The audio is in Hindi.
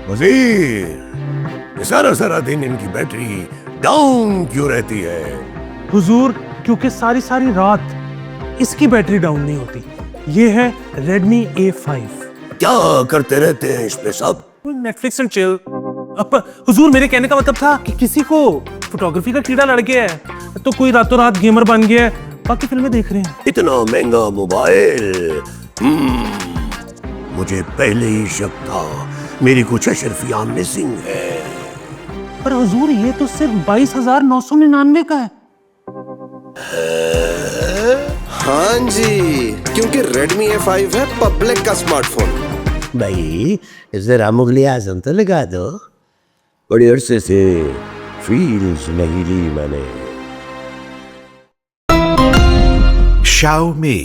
वजीर, सारा सारा दिन इनकी बैटरी डाउन क्यों रहती है? हुजूर, क्योंकि सारी सारी रात इसकी बैटरी डाउन नहीं होती। ये है Redmi A5। क्या करते रहते हैं इस पे सब? Netflix and chill. अब हुजूर, मेरे कहने का मतलब था कि किसी को फोटोग्राफी का कीड़ा लड़ गया है तो कोई रातों रात गेमर बन गया है, बाकी फिल्में देख रहे हैं। इतना महंगा मोबाइल। मुझे पहले ही शक था मेरी कुछ अशरफियां मिसिंग है। पर हुजूर, ये तो सिर्फ 22,999 का है। हाँ जी, क्योंकि Redmi A5 है पब्लिक का स्मार्टफोन। भाई जरा मुगली आजम तो लगा दो, बड़े अरसे से फील्स नहीं ली मैंने। Xiaomi